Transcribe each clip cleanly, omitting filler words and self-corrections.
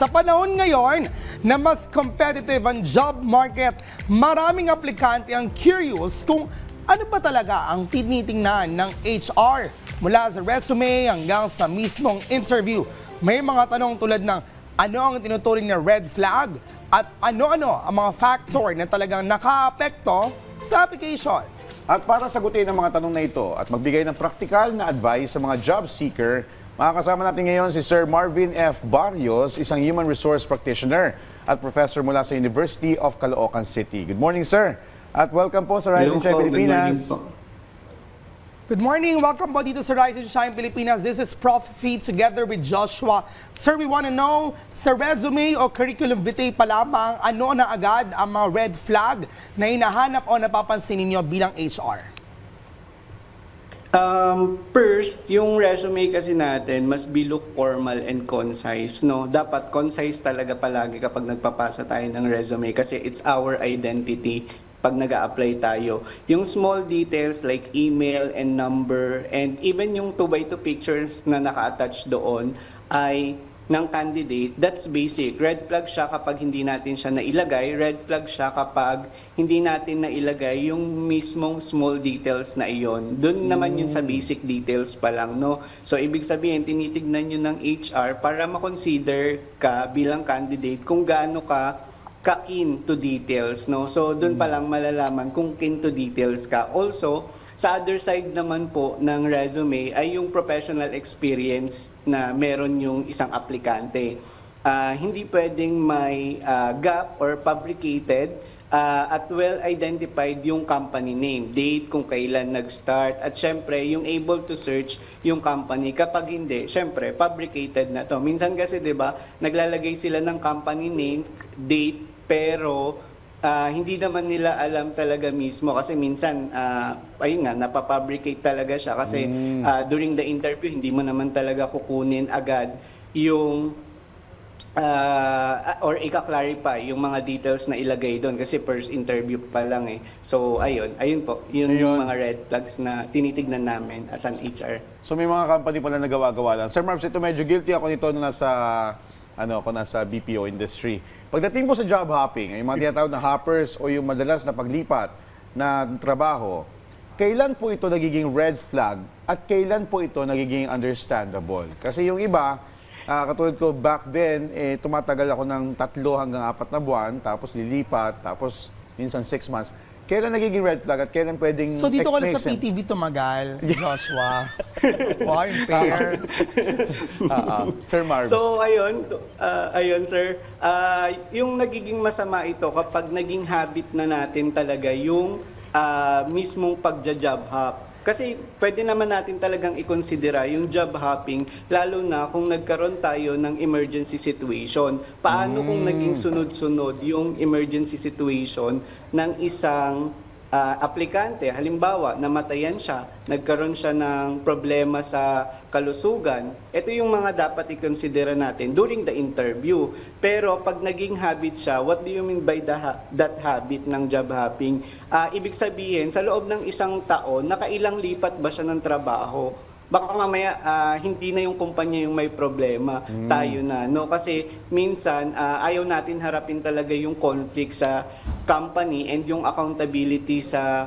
Sa panahon ngayon na mas competitive ang job market, maraming aplikante ang curious kung ano ba talaga ang tinitingnan ng HR. Mula sa resume hanggang sa mismong interview, may mga tanong tulad ng ano ang tinuturing na red flag at ano-ano ang mga factor na talagang nakaapekto sa application. At para sagutin ang mga tanong na ito at magbigay ng praktikal na advice sa mga job seeker, makakasama natin ngayon si Sir Marvin F. Barrios, isang human resource practitioner at professor mula sa University of Caloocan City. Good morning, sir. At welcome po sa Rise and Shine Pilipinas. Good morning. Welcome po dito sa Rise and Shine Pilipinas. This is Prof. Fee together with Joshua. Sir, we want to know, sa resume o curriculum vitae pa lamang, ano na agad ang mga red flag na hinahanap o napapansin ninyo bilang HR? First, yung resume kasi natin must be look formal and concise, no? Dapat concise talaga palagi kapag nagpapasa tayo ng resume kasi it's our identity pag nag-a-apply tayo. Yung small details like email and number and even yung 2x2 pictures na naka-attach doon ay ng candidate, that's basic. Red flag siya kapag hindi natin siya nailagay. Red flag siya kapag hindi natin nailagay yung mismong small details na iyon. Doon naman yun sa basic details pa lang, no? So, ibig sabihin, tinitignan nyo ng HR para makonsider ka bilang candidate kung gaano ka ka-keen to details, no? So, doon pa lang malalaman kung keen to details ka. Also, sa other side naman po ng resume ay yung professional experience na meron yung isang aplikante. Hindi pwedeng may gap or fabricated at well-identified yung company name, date kung kailan nag-start, at syempre yung able to search yung company. Kapag hindi, syempre fabricated na to. Minsan kasi 'di ba, naglalagay sila ng company name, date, pero hindi naman nila alam talaga mismo kasi minsan ayun nga, napapabricate talaga siya kasi during the interview hindi mo naman talaga kukunin agad yung or ika-clarify yung mga details na ilagay doon kasi first interview pa lang eh. So ayun po, yun yung mga red flags na tinitignan namin as an HR. So may mga company pala na gawa-gawa lang. Sir Marvin, ito medyo guilty ako nito nung nasa BPO industry. Pagdating po sa job hopping, yung mga tinatawag na hoppers o yung madalas na paglipat na trabaho, kailan po ito nagiging red flag at kailan po ito nagiging understandable? Kasi yung iba, katulad ko back then, tumatagal ako ng 3 hanggang 4 na buwan, tapos lilipat, tapos minsan 6 months. Kailan nagiging red flag at kailan pwedeng... So dito ka na sa PTV tumagal, Joshua. Wow, fair. Sir Marvin. So ayun sir, yung nagiging masama ito kapag naging habit na natin talaga yung mismong pagja-job hop. Kasi pwede naman natin talagang i-considera yung job hopping lalo na kung nagkaroon tayo ng emergency situation. Paano kung naging sunod-sunod yung emergency situation ng isang aplikante? Halimbawa, namatayan siya, nagkaroon siya ng problema sa kalusugan. Ito yung mga dapat i-considera natin during the interview. Pero pag naging habit siya, what do you mean by that habit ng job hopping? Ibig sabihin, sa loob ng isang taon, nakailang lipat ba siya ng trabaho? Baka mamaya hindi na yung kumpanya yung may problema, tayo na, no? Kasi minsan ayaw natin harapin talaga yung conflict sa company and yung accountability sa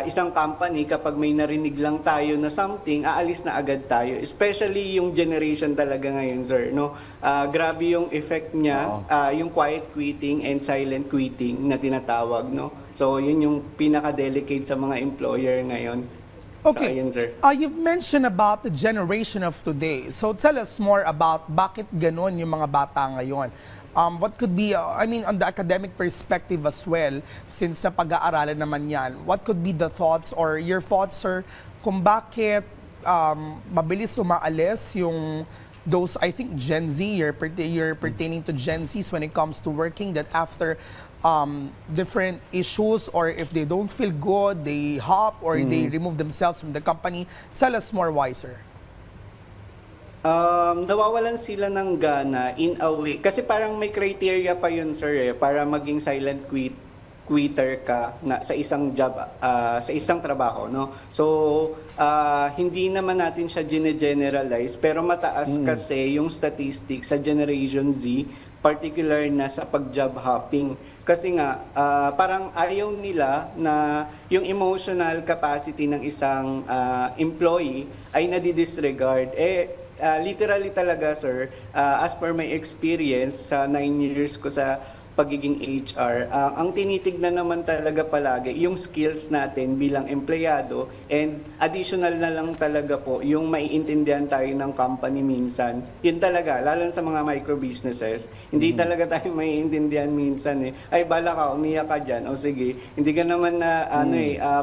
isang company. Kapag may narinig lang tayo na something, aalis na agad tayo. Especially yung generation talaga ngayon, sir, no? Grabe yung effect niya, yung quiet quitting and silent quitting na tinatawag, no? So yun yung pinaka-delicate sa mga employer ngayon. Okay, So, ayun, sir. You've mentioned about the generation of today. So tell us more about bakit ganon yung mga bata ngayon. What could be, on the academic perspective as well, since napag-aaralan naman yan, what could be the thoughts or your thoughts, sir, kung bakit mabilis umaalis yung those, I think, Gen Z, you're pertaining to Gen Zs when it comes to working, that after different issues or if they don't feel good, they hop or they remove themselves from the company. Tell us more, wiser. Nawawalan sila ng gana in a way. Kasi parang may criteria pa yun, sir, para maging silent quitter ka na sa isang job, sa isang trabaho, no? So hindi naman natin siya generalize, pero mataas kasi yung statistics sa Generation Z, particular na sa pag-job hopping. Kasi nga, parang ayaw nila na yung emotional capacity ng isang employee ay nadidisregard. Literally talaga, sir, as per my experience sa 9 years ko sa pagiging HR, ang tinitignan naman talaga palagi yung skills natin bilang empleyado, and additional na lang talaga po yung maiintindihan tayo ng company minsan. Yun talaga, lalo sa mga micro businesses, hindi talaga tayo maiintindihan minsan Ay, bala ka, umiyak ka dyan. O sige, hindi ka naman na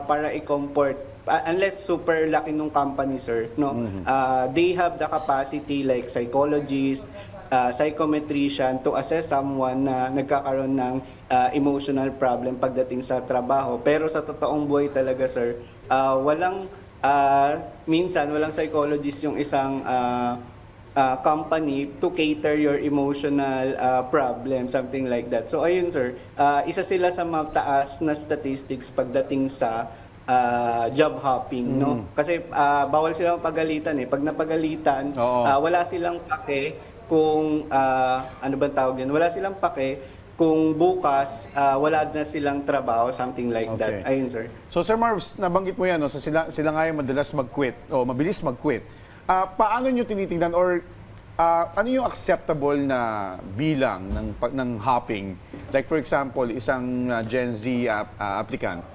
para i-comfort. Unless super laki nung company, sir, no? They have the capacity like psychologist, psychometrician to assess someone na nagkakaroon ng emotional problem pagdating sa trabaho. Pero sa totoong buhay talaga, sir, minsan walang psychologist yung isang company to cater your emotional problem, something like that. So ayun, sir, isa sila sa mataas na statistics pagdating sa job hopping, no? Kasi bawal silang pagalitan Pag napagalitan, wala silang pake kung ano bang tawag yan? Wala silang pake kung bukas wala na silang trabaho, something like that. Ayun, sir. So, Sir Marvs, nabanggit mo yan, no? So, sila nga yung madalas mag-quit o mabilis mag-quit. Paano nyo tinitingnan or ano yung acceptable na bilang ng hopping? Like for example, isang Gen Z applicant,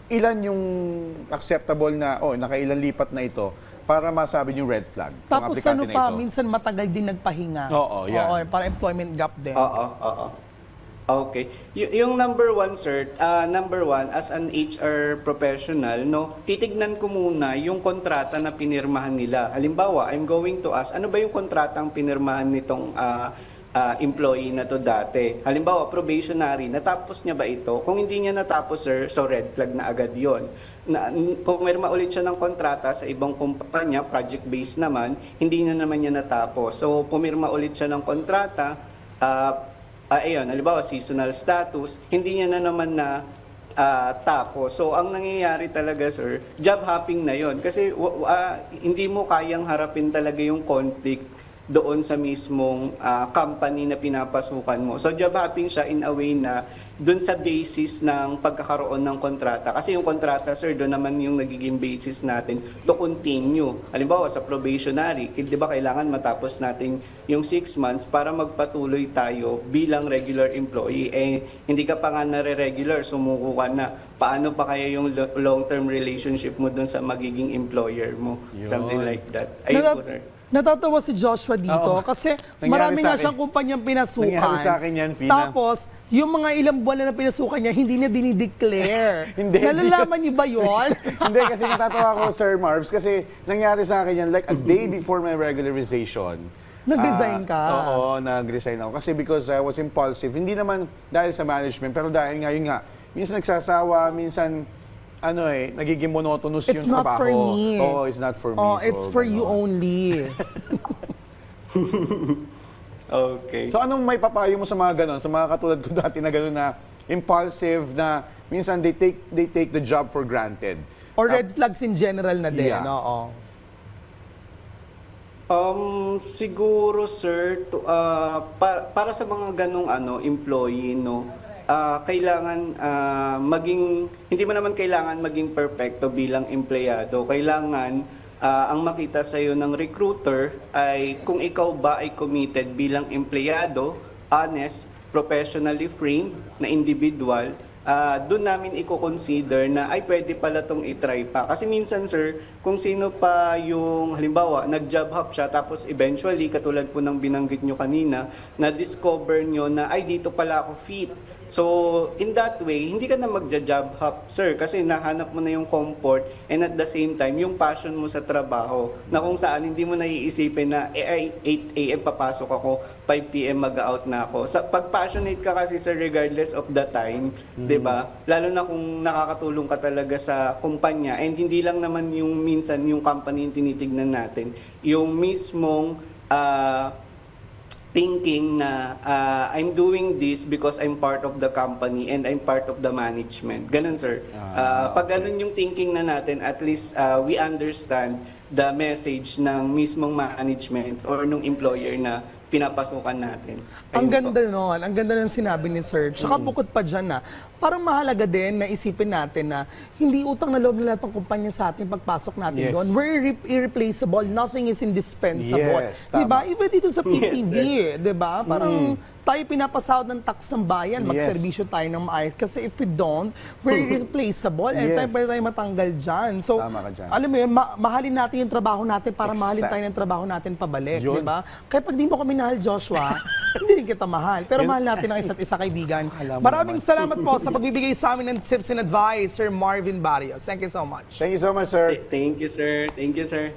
ilan yung acceptable na, nakailan lipat na ito para masabi yung red flag? Tapos ano pa, minsan matagal din nagpahinga. Oo, yan. Oo, para employment gap din. Oo. Okay. Yung number one, sir, as an HR professional, no, titignan ko muna yung kontrata na pinirmahan nila. Halimbawa, I'm going to ask, ano ba yung kontratang pinirmahan nitong employee na to dati? Halimbawa, probationary, natapos niya ba ito? Kung hindi niya natapos, sir, so red flag na agad yon. Pumirma ulit siya ng kontrata sa ibang kumpanya, project-based naman, hindi na naman niya natapos. So, pumirma ulit siya ng kontrata, halimbawa, seasonal status, hindi niya na naman na tapos. So, ang nangyayari talaga, sir, job hopping na yon. Kasi hindi mo kayang harapin talaga yung conflict doon sa mismong company na pinapasukan mo. So, job hopping siya in a way na doon sa basis ng pagkakaroon ng kontrata. Kasi yung kontrata, sir, doon naman yung nagiging basis natin to continue. Halimbawa, sa probationary, di ba kailangan matapos natin yung 6 months para magpatuloy tayo bilang regular employee. Hindi ka pa nga nare-regular, sumuko ka na. Paano pa kaya yung long-term relationship mo doon sa magiging employer mo? Yun. Something like that. Ayun po, sir. Natatawa si Joshua dito kasi marami nga siyang kumpanyang pinasukan. Nangyari sa akin yan, Fina. Tapos, yung mga ilang buwan na pinasukan niya, hindi niya dinideclare. Hindi. Nalalaman niyo ba yon? Hindi, kasi natatawa ko, Sir Marvs, kasi nangyari sa akin yan like a day before my regularization. Nag-resign ka? Oo, nag-resign ako. Kasi because I was impulsive. Hindi naman dahil sa management, pero dahil nga, yun nga, minsan nagsasawa, minsan nagiging monotonous It's yung not trabaho. for me. Oo, it's not for me. Oh, So, it's for you only. Okay. So anong may papayo mo sa mga ganon, sa mga katulad ko dati na ganon na impulsive na minsan they take the job for granted. Or red flags in general na din. Yeah. Oo. Siguro, sir, para sa mga ganong employee, no, kailangan hindi mo naman kailangan maging perfecto bilang empleyado. Kailangan ang makita sa iyo ng recruiter ay kung ikaw ba ay committed bilang empleyado, honest, professionally framed na individual. Doon namin i-consider na ay pwede pala tong i-try pa. Kasi minsan, sir, kung sino pa yung halimbawa nag-job hop siya tapos eventually katulad po ng binanggit nyo kanina, na-discover nyo na ay dito pala ako fit. So, in that way, hindi ka na magja-job hop, sir, kasi nahanap mo na yung comfort and at the same time, yung passion mo sa trabaho na kung saan hindi mo naiisipin na ay 8 a.m. papasok ako, 5 p.m. mag-out na ako. Pag passionate ka kasi, sir, regardless of the time, 'di ba? Lalo na kung nakakatulong ka talaga sa kumpanya and hindi lang naman yung minsan yung company yung tinitignan natin, yung mismong thinking na I'm doing this because I'm part of the company and I'm part of the management. Ganun, sir. Pag ganun yung thinking na natin, at least we understand the message ng mismong management or nung employer na pinapasukan natin. Ang Ayun po. ganda nun. Ang ganda ng sinabi ni Sir. Tsaka bukod pa dyan na, parang mahalaga din na isipin natin na hindi utang na loob na lahat ng kumpanya sa atin pagpasok natin Yes. doon. We're irreplaceable. Nothing is indispensable. Yes, tama. Diba? Even dito sa PPV, Yes, diba? Parang tayo pinapasahod ng tax ng bayan, Yes. magserbisyo tayo ng maayos. Kasi if we don't, we're irreplaceable. And Yes. tayo pwede tayo matanggal dyan. So, Tama ka dyan. alam mo yun, mahalin natin yung trabaho natin para mahalin Exact. tayo ng trabaho natin pabalik. Yun. Diba? Kaya pag di mo kami mahal, Joshua, hindi rin kita mahal. Pero mahal natin ang isa't isa, kaibigan. Maraming salamat po sa pagbibigay sa amin ng tips and advice, Sir Marvin Barrios. Thank you so much. Thank you so much, sir. Thank you, sir. Thank you, sir.